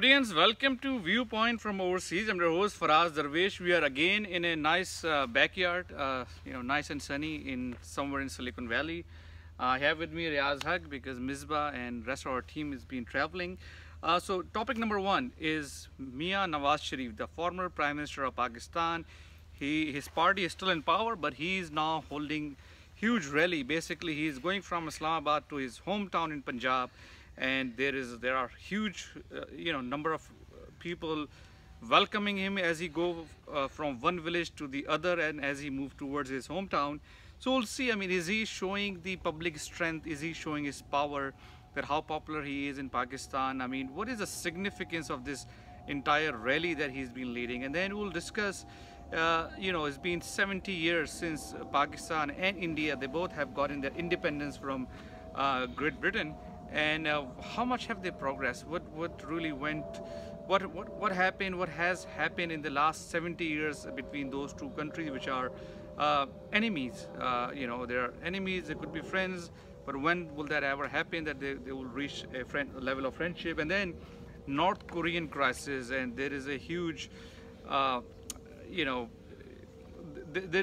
Audience, welcome to Viewpoint from Overseas. I'm your host Faraz Darwish. We are again in a nice backyard, nice and sunny in somewhere in Silicon Valley. I have with me Riaz Haq because Misbah and rest of our team has been traveling. So topic number one is PM Nawaz Sharif, the former Prime Minister of Pakistan. His party is still in power, but he is now holding huge rally. Basically, he is going from Islamabad to his hometown in Punjab. And there are huge number of people welcoming him as he go from one village to the other and as he move towards his hometown. So we'll see. I mean, is he showing the public strength? Is he showing his power? That how popular he is in Pakistan? I mean, what is the significance of this entire rally that he's been leading? And then we'll discuss. It's been 70 years since Pakistan and India, they both have gotten their independence from Great Britain. And how much have they progressed? What really went? What happened? What has happened in the last 70 years between those two countries, which are enemies? They are enemies. They could be friends, but when will that ever happen? That they will reach a level of friendship? And then North Korean crisis, and there is a huge, there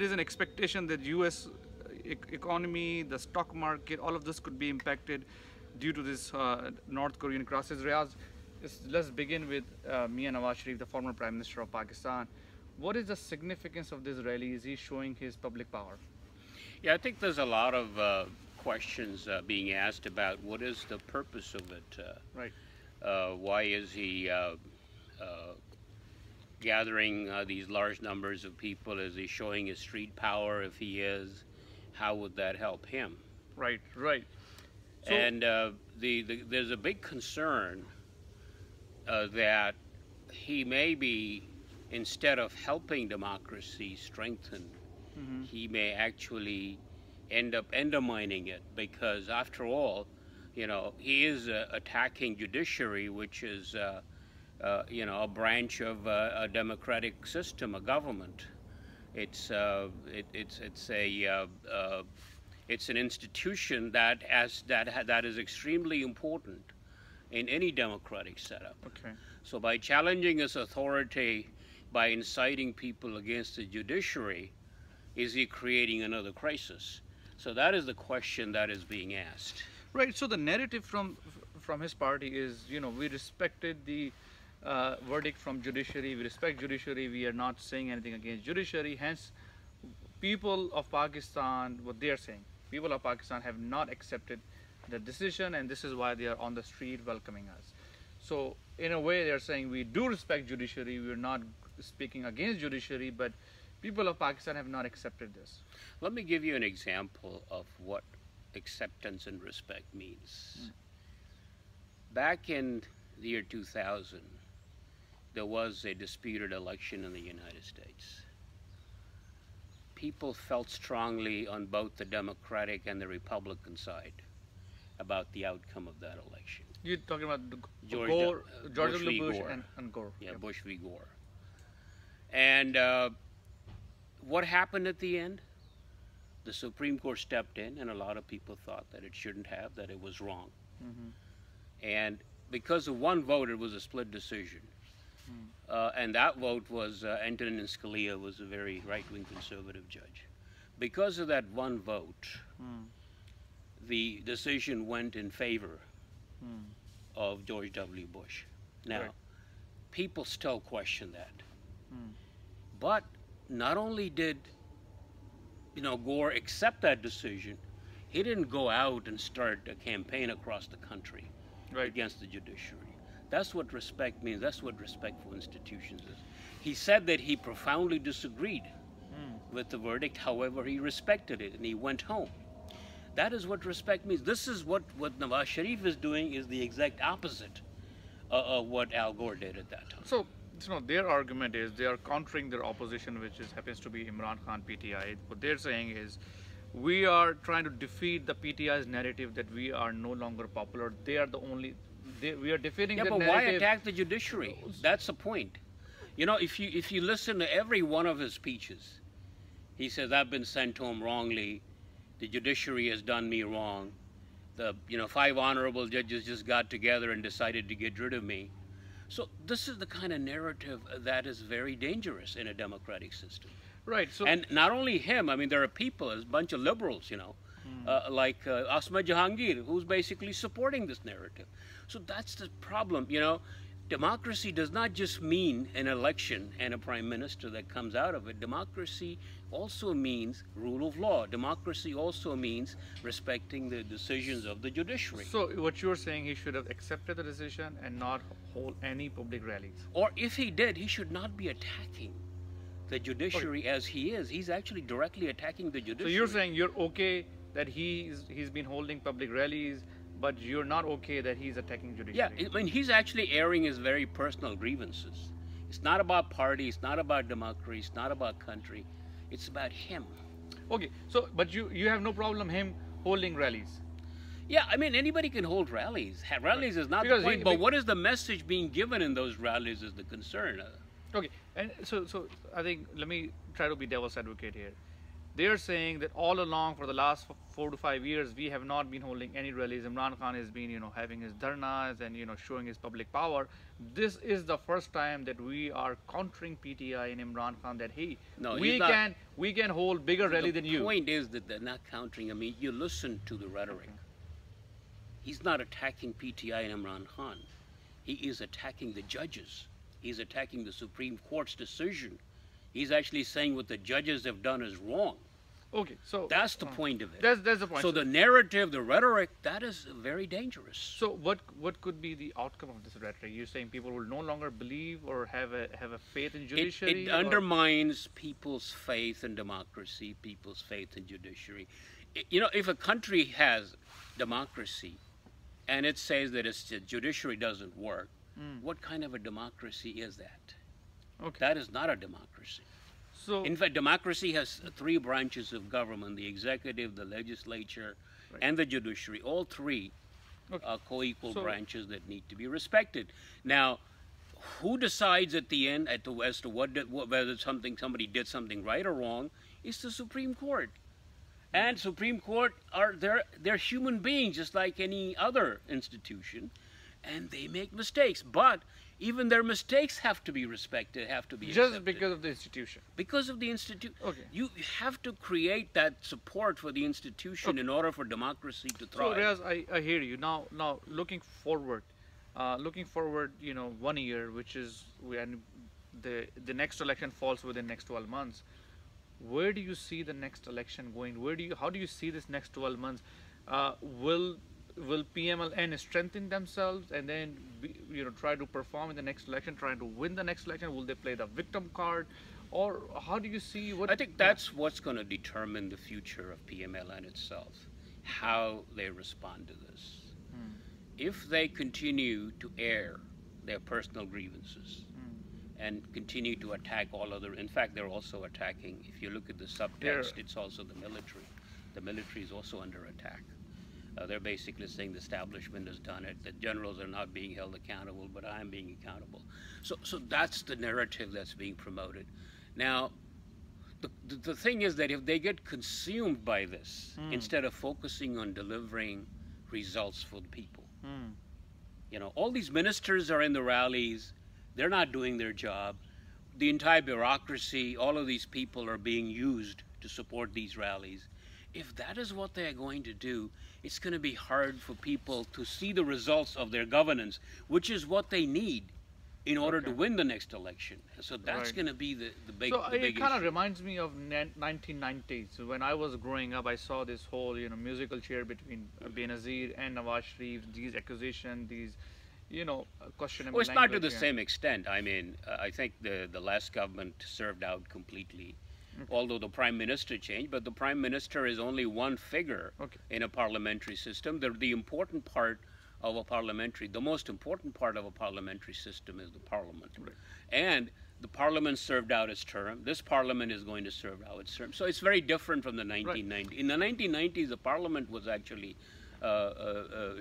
is an expectation that U.S. economy, the stock market, all of this could be impacted due to this North Korean crisis. Riaz, let's begin with PM Nawaz Sharif, the former Prime Minister of Pakistan. What is the significance of this rally? Is he showing his public power? Yeah, I think there's a lot of questions being asked about what is the purpose of it. Right. Why is he gathering these large numbers of people? Is he showing his street power? If he is, how would that help him? Right, right. So, and there's a big concern that he may be, instead of helping democracy strengthen, he may actually end up undermining it, because after all, he is attacking judiciary, which is a branch of a democratic system, a government. It's an institution that is extremely important in any democratic setup. okay. So by challenging its authority, by inciting people against the judiciary, is he creating another crisis? So that is the question that is being asked. Right. So the narrative from his party is, we respected the verdict from judiciary. We respect judiciary. We are not saying anything against judiciary. Hence, people of Pakistan, what they are saying, people of Pakistan have not accepted the decision, and this is why they are on the street welcoming us. So in a way, they are saying we do respect judiciary. We are not speaking against judiciary, but people of Pakistan have not accepted this. Let me give you an example of what acceptance and respect means. Back in the year 2000, there was a disputed election in the United States. People felt strongly on both the Democratic and the Republican side about the outcome of that election. You're talking about George W. Bush Gore. and Gore. Yeah, Bush v. Gore. And what happened at the end? The Supreme Court stepped in, and a lot of people thought that it shouldn't have, that it was wrong. And because of one vote, it was a split decision. And that vote was Antonin Scalia was a very right-wing conservative judge. Because of that one vote, the decision went in favor of George W. Bush. Now, right. People still question that. But not only did Gore accept that decision, he didn't go out and start a campaign across the country against the judiciary. That's what respect means. That's what respect for institutions is. He said that he profoundly disagreed with the verdict. However, he respected it and he went home. That is what respect means. This is what Nawaz Sharif is doing, is the exact opposite of what Al Gore did at that time. So, their argument is they are countering their opposition, which happens to be Imran Khan, PTI. What they're saying is, we are trying to defeat the PTI's narrative that we are no longer popular. They are the only. We are defeating the narrative. Yeah, but why attack the judiciary? That's the point. If you listen to every one of his speeches, he says, I've been sent home wrongly. The judiciary has done me wrong. The 5 honorable judges just got together and decided to get rid of me. So this is the kind of narrative that is very dangerous in a democratic system. Right. So And not only him, I mean, there are people, a bunch of liberals, like Asma Jahangir, who's basically supporting this narrative. So that's the problem, Democracy does not just mean an election and a prime minister that comes out of it. Democracy also means rule of law. Democracy also means respecting the decisions of the judiciary. So what you're saying, he should have accepted the decision and not hold any public rallies. Or if he did, he should not be attacking the judiciary as he is. He's actually directly attacking the judiciary. So you're saying you're okay that he's been holding public rallies, but you're not okay that he's attacking judiciary. Yeah, I mean, he's actually airing his very personal grievances. It's not about party, it's not about democracy, it's not about country. It's about him. Okay, so but you have no problem him holding rallies. Yeah, I mean, anybody can hold rallies. Rallies is not the point, but what is the message being given in those rallies is the concern. Okay, and so I think, let me try to be devil's advocate here. They're saying that all along for the last 4 to 5 years, we have not been holding any rallies. Imran Khan has been, having his dharnas and, showing his public power. This is the first time that we are countering PTI and Imran Khan that, hey, no, we can hold bigger rally than you. The point is that they're not countering. I mean, you listen to the rhetoric. He's not attacking PTI and Imran Khan. He is attacking the judges. He's attacking the Supreme Court's decision. He's actually saying what the judges have done is wrong. Okay, so that's the point of it. That's the point. So the narrative, the rhetoric, that is very dangerous. So what could be the outcome of this rhetoric? You're saying people will no longer believe or have a faith in judiciary? It undermines people's faith in democracy, people's faith in judiciary. If a country has democracy and it says that its judiciary doesn't work, what kind of a democracy is that? Okay. That is not a democracy. So, in fact, democracy has 3 branches of government: the executive, the legislature, and the judiciary. All 3 are co-equal branches that need to be respected. Now, who decides at the end as to whether somebody did something right or wrong? Is the Supreme Court. And Supreme Court they're human beings just like any other institution, and they make mistakes. But even their mistakes have to be respected, have to be just because of the institution. Because of the institution. Okay. You have to create that support for the institution in order for democracy to thrive. So, Riaz, I hear you. Now looking forward, 1 year, which is when the next election falls within the next 12 months. Where do you see the next election going? How do you see this next 12 months? Will PMLN strengthen themselves and then try to perform in the next election, trying to win the next election? Will they play the victim card, or how do you see what? I think that's what's going to determine the future of PMLN itself, how they respond to this. If they continue to air their personal grievances and continue to attack all other, in fact, they're also attacking. If you look at the subtext, it's also the military. The military is also under attack. They're basically saying the establishment has done it, that generals are not being held accountable, but I am being accountable. So that's the narrative that's being promoted. Now, the thing is that if they get consumed by this, instead of focusing on delivering results for the people, all these ministers are in the rallies, they're not doing their job. The entire bureaucracy, all of these people are being used to support these rallies. If that is what they're going to do, it's going to be hard for people to see the results of their governance, which is what they need in order to win the next election. So that's going to be the big So it kind of issue. reminds me of 1990s. So when I was growing up, I saw this whole musical chair between Benazir and Nawaz Sharif, these accusations, these questionable Well, it's not to language, the same extent. I mean, I think the last government served out completely. Although the prime minister changed, but the prime minister is only one figure in a parliamentary system. The important part of a parliamentary, the most important part of a parliamentary system is the parliament. And the parliament served out its term. This parliament is going to serve out its term. So it's very different from the 1990s. In the 1990s, the parliament was actually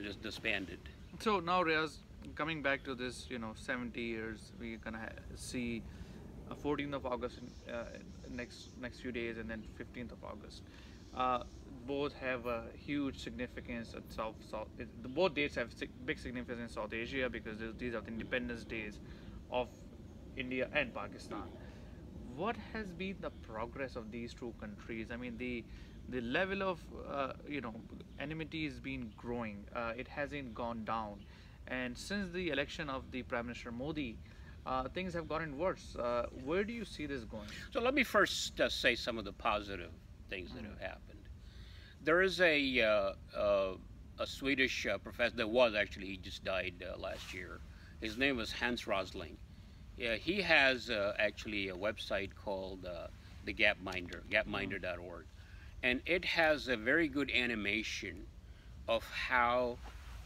just disbanded. So now, Riaz, coming back to this, 70 years, we're gonna see 14th of August next few days, and then 15th of August. both have a huge significance at both dates have big significance in South Asia because these are the independence days of India and Pakistan. What has been the progress of these two countries? I mean, the level of enmity has been growing. It hasn't gone down, and since the election of the Prime Minister Modi, things have gotten worse. Where do you see this going? So let me first say some of the positive things that have happened. There is a Swedish professor. There was actually, he just died last year. His name was Hans Rosling. Yeah, he has actually a website called the Gapminder, gapminder.org, and it has a very good animation of how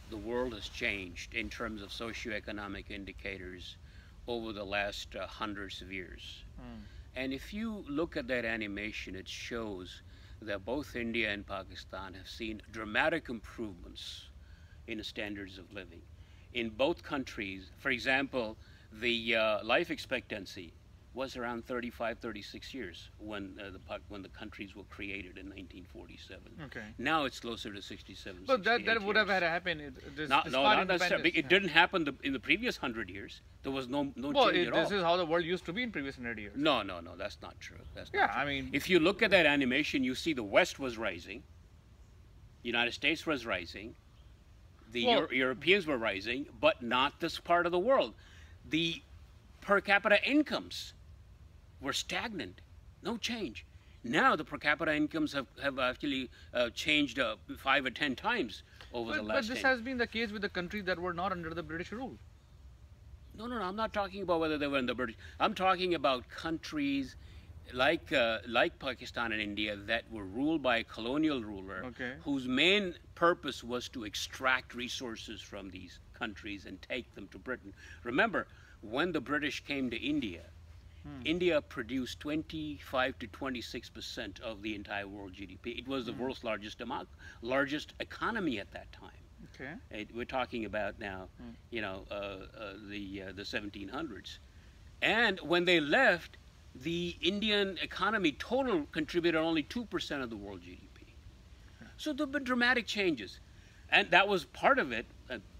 the world has changed in terms of socioeconomic indicators over the last hundreds of years. And if you look at that animation, it shows that both India and Pakistan have seen dramatic improvements in the standards of living. In both countries, for example, the life expectancy was around 35, 36 years when the countries were created in 1947. Okay. Now it's closer to 67, But that years. would have had to happen. Not necessarily. It didn't happen in the previous 100 years. There was no change at all. This is how the world used to be in previous 100 years. No, that's not true. That's not Yeah, true. I mean, if you look at that animation, you see the West was rising, the United States was rising, the Europeans were rising, but not this part of the world. The per capita incomes were stagnant, no change. Now the per capita incomes have actually changed 5 or 10 times over the last 10. But this has been the case with the countries that were not under the British rule. No, I'm not talking about whether they were in the British. I'm talking about countries like Pakistan and India that were ruled by a colonial ruler, whose main purpose was to extract resources from these countries and take them to Britain. Remember, when the British came to India, India produced 25 to 26% of the entire world GDP. It was the world's largest economy at that time. Okay. We're talking about now, the 1700s. And when they left, the Indian economy total contributed only 2% of the world GDP. So there have been dramatic changes. And that was part of it,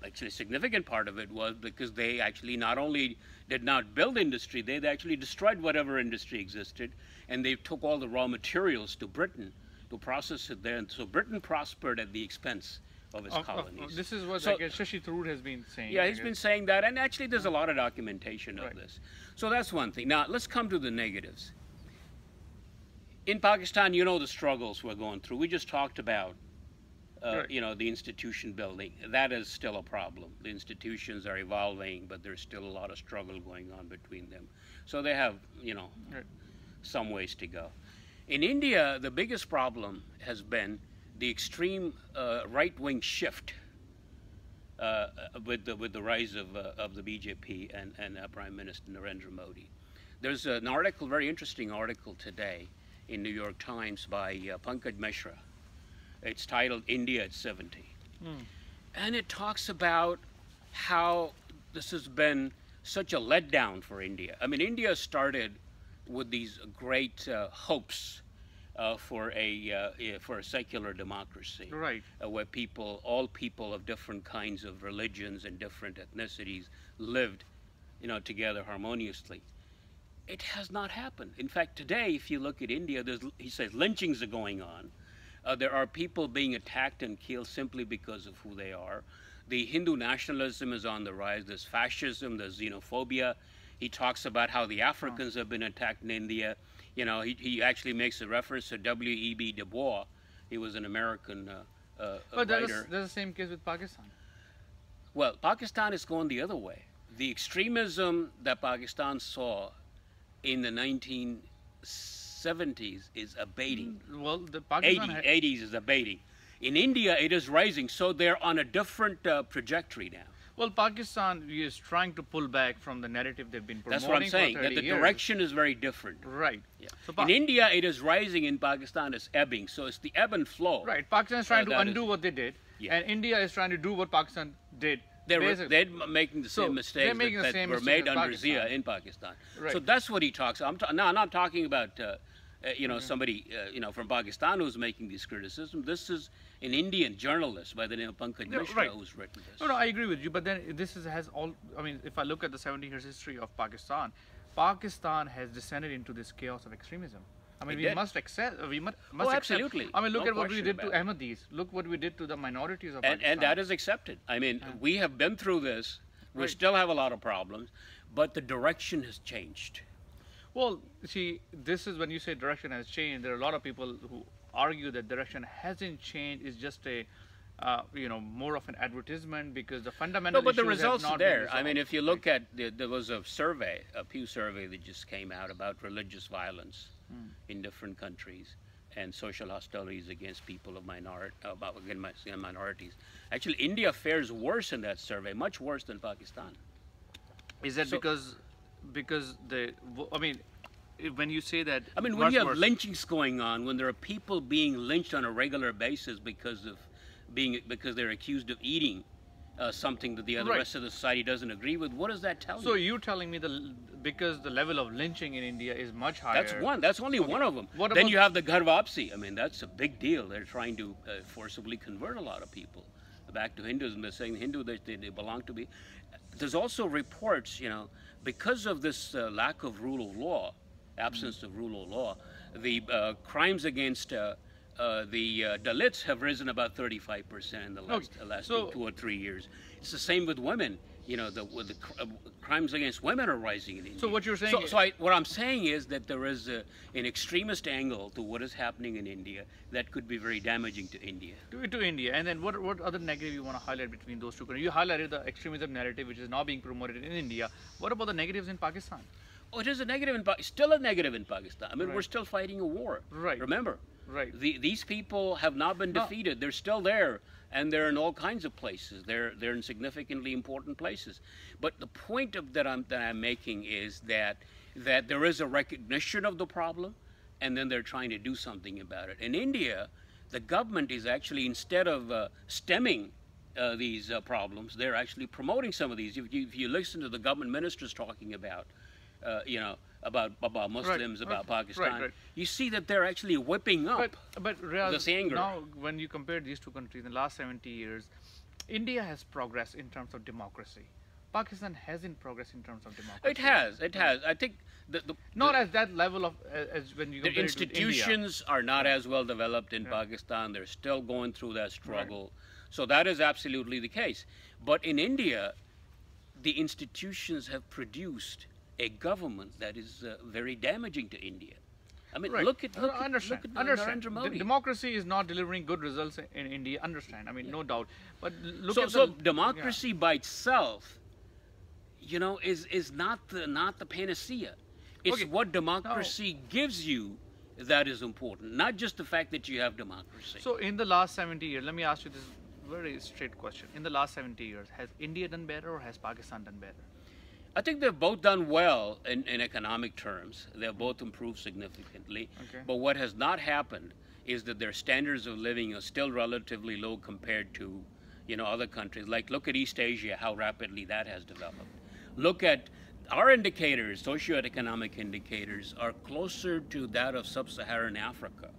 actually a significant part of it was because they actually not only did not build industry, they actually destroyed whatever industry existed, and they took all the raw materials to Britain to process it there. And so Britain prospered at the expense of its colonies. This is what I guess Shashi Tharoor has been saying. Yeah, he's been saying that, and actually there's a lot of documentation of this. So that's one thing. Now, let's come to the negatives. In Pakistan, you know the struggles we're going through. We just talked about the institution building. That is still a problem. The institutions are evolving, but there's still a lot of struggle going on between them. So they have, some ways to go. In India, the biggest problem has been the extreme right-wing shift with the rise of the BJP and Prime Minister Narendra Modi. There's an article, very interesting article today in New York Times by Pankaj Mishra. It's titled India at 70. And it talks about how this has been such a letdown for India. I mean, India started with these great hopes for a secular democracy, where all people of different kinds of religions and different ethnicities lived, together harmoniously. It has not happened. In fact, today, if you look at India, he says lynchings are going on. There are people being attacked and killed simply because of who they are. The Hindu nationalism is on the rise. There's fascism, there's xenophobia. He talks about how the Africans have been attacked in India. He actually makes a reference to W.E.B. Du Bois. He was an American but writer. But that's the same case with Pakistan. Well, Pakistan is going the other way. The extremism that Pakistan saw in the 1970s is abating. Well, the Pakistan 80s is abating. In India, it is rising. So they're on a different trajectory now. Well, Pakistan is trying to pull back from the narrative they've been promoting. That's what I'm saying. For 30 That the years. direction is very different. Right. Yeah. So in India, it is rising. In Pakistan, it's ebbing. So it's the ebb and flow. Right. Pakistan is trying to undo what they did, and India is trying to do what Pakistan did. They're making the same mistakes that were made under Zia in Pakistan. Right. So that's what he talks about. I'm not talking about somebody from Pakistan who's making these criticisms. This is an Indian journalist by the name of Pankaj Mishra who's written this. No, I agree with you. But then has all. I mean, if I look at the 70 years history of Pakistan, Pakistan has descended into this chaos of extremism. I mean, we must accept. We must absolutely. Accept. I mean, look at what we did to Ahmadis. Look what we did to the minorities of Pakistan. And that is accepted. I mean, we have been through this. We still have a lot of problems, but the direction has changed. Well, see, this is when you say direction has changed. There are a lot of people who argue that direction hasn't changed. It's just a, more of an advertisement because the fundamental. No, but the issues results have not are there. been resolved. I mean, if you look at there was a survey, a Pew survey that just came out about religious violence in different countries and social hostilities against people of minorities. Actually, India fares worse in that survey, much worse than Pakistan. Is that because when you say that, I mean, when you have lynchings going on, when there are people being lynched on a regular basis because they're accused of eating something that the rest of the society doesn't agree with, what does that tell you? So you're telling me because the level of lynching in India is much higher. That's one. That's only one of them. Then you have the Gharvapsi. I mean, that's a big deal. They're trying to forcibly convert a lot of people back to Hinduism. They're saying Hindu they belong to be. There's also reports, because of this lack of rule of law, absence of rule of law, the crimes against the Dalits have risen about 35% in the last 2 or 3 years. It's the same with women. The crimes against women are rising in India. So what you're saying? What I'm saying is that there is an extremist angle to what is happening in India that could be very damaging to India. To India, and then what other negative you want to highlight between those two countries? You highlighted the extremism narrative, which is now being promoted in India. What about the negatives in Pakistan? Oh, it is a negative still a negative in Pakistan. I mean, we're still fighting a war. Right. Remember. Right. These people have not been defeated. They're still there, and they're in all kinds of places. They're in significantly important places. But the point that I'm making is that there is a recognition of the problem, and then they're trying to do something about it. In India, the government is actually, instead of stemming these problems, they're actually promoting some of these. If you listen to the government ministers talking about, about Muslims, about Pakistan, you see that they're actually whipping up this anger. Now, when you compare these two countries in the last 70 years, India has progressed in terms of democracy. Pakistan hasn't progressed in terms of democracy. It has. I think not at that level of as when you compare the institutions are not as well developed in Pakistan. They're still going through that struggle. So that is absolutely the case. But in India, the institutions have produced a government that is very damaging to India. I mean, look at Narendra Modi. Democracy is not delivering good results in India. Understand? I mean, no doubt. But look at democracy by itself, is not the panacea. It's what democracy gives you that is important, not just the fact that you have democracy. So in the last 70 years, let me ask you this very straight question. In the last 70 years, has India done better or has Pakistan done better? I think they've both done well in economic terms. They've both improved significantly. Okay. But what has not happened is that their standards of living are still relatively low compared to, other countries. Like, look at East Asia, how rapidly that has developed. Look at our indicators, socioeconomic indicators, are closer to that of sub-Saharan Africa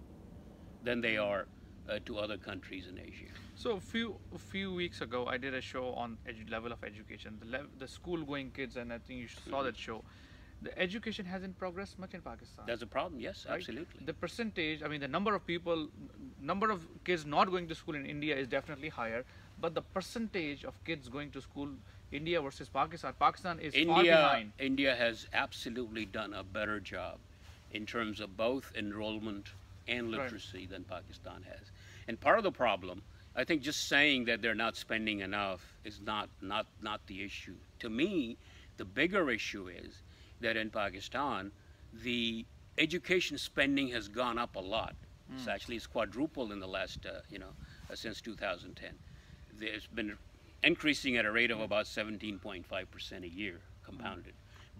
than they are to other countries in Asia. So a few weeks ago, I did a show on level of education, the school-going kids, and I think you saw that show. The education hasn't progressed much in Pakistan. That's a problem, yes, absolutely. The percentage, I mean, the number of kids not going to school in India is definitely higher, but the percentage of kids going to school, India versus Pakistan is far behind. India has absolutely done a better job in terms of both enrollment and literacy than Pakistan has. And part of the problem, I think just saying that they're not spending enough is not the issue. To me, the bigger issue is that in Pakistan, the education spending has gone up a lot. It's quadrupled in the last, since 2010. It's been increasing at a rate of about 17.5% a year, compounded.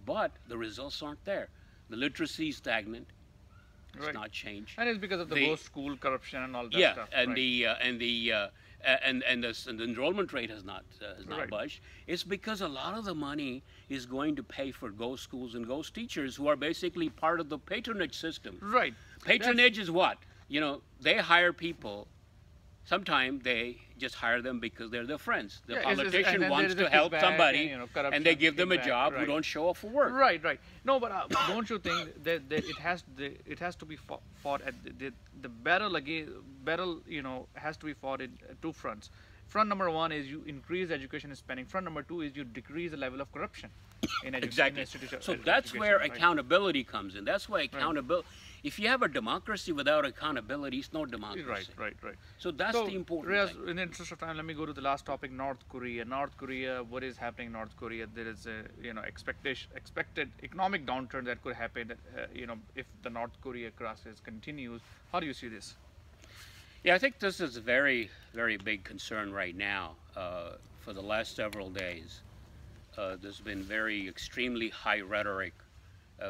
But the results aren't there. The literacy is stagnant. It's not changed. And it's because of the school corruption and all that stuff. And and the enrollment rate has not budged. It's because a lot of the money is going to pay for ghost schools and ghost teachers who are basically part of the patronage system. Right. Patronage is what? You know, they hire people. Sometimes they just hire them because they're their friends. The politician wants to help somebody, and they give them a job who don't show up for work. Right, right. No, but don't you think that it has to be fought at the battle again? Battle, has to be fought in two fronts. Front number one is you increase education spending. Front number two is you decrease the level of corruption in education. Exactly. So that's where accountability comes in. That's why accountability. If you have a democracy without accountability, it's no democracy. Right. So that's the important thing. In the interest of time, let me go to the last topic: North Korea. North Korea. What is happening in North Korea? There is a expected economic downturn that could happen. If the North Korea crisis continues. How do you see this? Yeah, I think this is a very, very big concern right now. For the last several days, there's been extremely high rhetoric.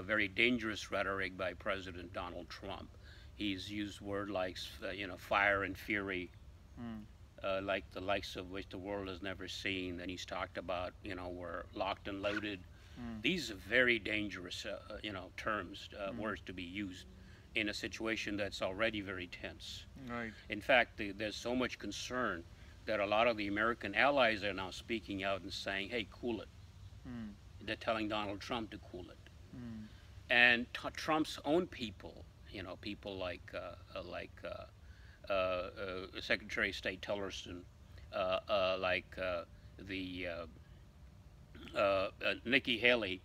Very dangerous rhetoric by President Donald Trump. He's used words like, fire and fury, like the likes of which the world has never seen. Then he's talked about, we're locked and loaded. These are very dangerous, terms, words to be used in a situation that's already very tense. Right. In fact, there's so much concern that a lot of the American allies are now speaking out and saying, hey, cool it. They're telling Donald Trump to cool it. And Trump's own people, people like Secretary of State Tillerson, Nikki Haley,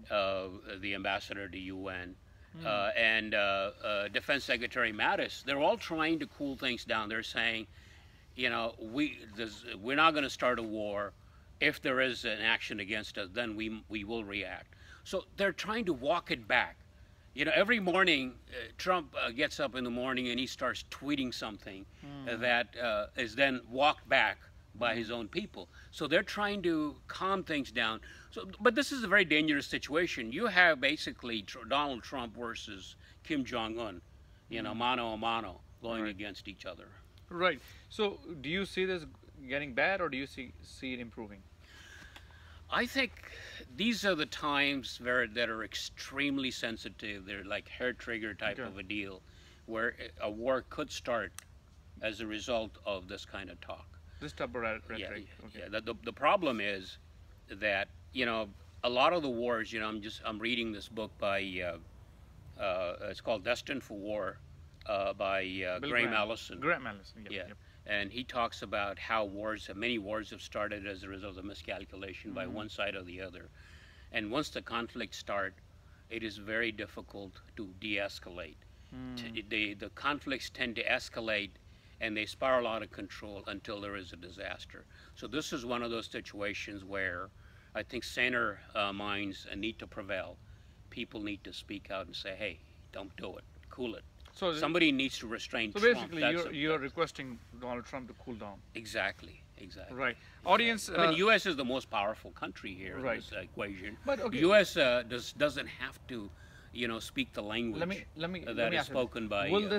the ambassador to UN, and Defense Secretary Mattis, they're all trying to cool things down. They're saying, we're not going to start a war. If there is an action against us, then we will react. So they're trying to walk it back. Every morning, Trump gets up in the morning and he starts tweeting something that is then walked back by his own people. So they're trying to calm things down. But this is a very dangerous situation. You have basically Donald Trump versus Kim Jong-un, mano a mano, going against each other. Right. So do you see this getting bad, or do you see it improving? I think these are the times that are extremely sensitive. They're like hair trigger type of a deal, where a war could start as a result of this kind of talk. This type of rhetoric. Yeah. The problem is that a lot of the wars. I'm reading this book by it's called Destined for War by Graham Allison. Graham Allison. Yep. And he talks about how many wars have started as a result of miscalculation by one side or the other. And once the conflicts start, it is very difficult to de-escalate. The conflicts tend to escalate and they spiral out of control until there is a disaster. So this is one of those situations where I think saner minds need to prevail. People need to speak out and say, hey, don't do it, cool it. So somebody needs to restrain Trump. So basically, you're requesting Donald Trump to cool down. Exactly. Right. Audience. I mean, the U.S. is the most powerful country here in this equation. But the U.S. doesn't have to, speak the language that is spoken by. Will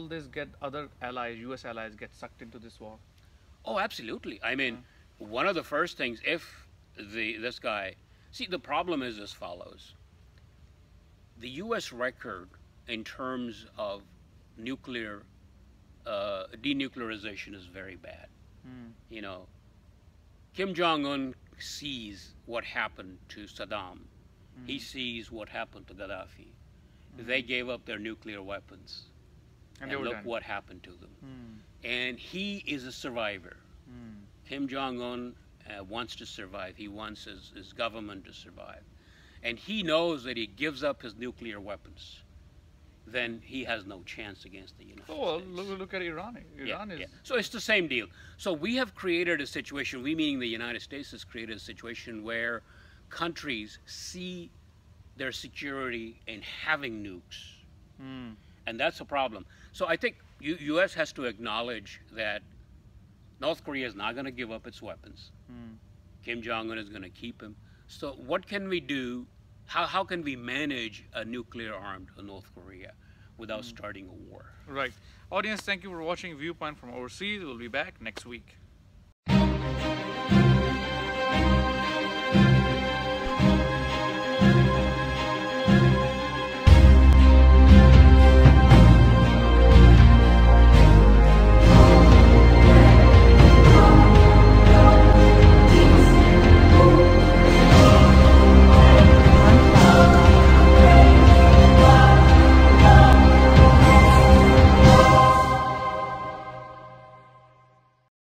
this get other allies, U.S. allies, get sucked into this war? Oh, absolutely. I mean, one of the first things, if this guy, the problem is as follows. The U.S. record in terms of nuclear denuclearization is very bad. Kim Jong-un sees what happened to Saddam. He sees what happened to Gaddafi. They gave up their nuclear weapons. And look what happened to them. And he is a survivor. Kim Jong-un wants to survive. He wants his government to survive. And he knows that he gives up his nuclear weapons, then he has no chance against the United States. Look at Iran. Iran is... So it's the same deal. So we have created a situation, we meaning the United States has created a situation where countries see their security in having nukes. And that's a problem. So I think U.S. has to acknowledge that North Korea is not going to give up its weapons. Kim Jong-un is going to keep them. So what can we do? How can we manage a nuclear-armed North Korea? without starting a war. Right. Audience, thank you for watching Viewpoint from Overseas. We'll be back next week.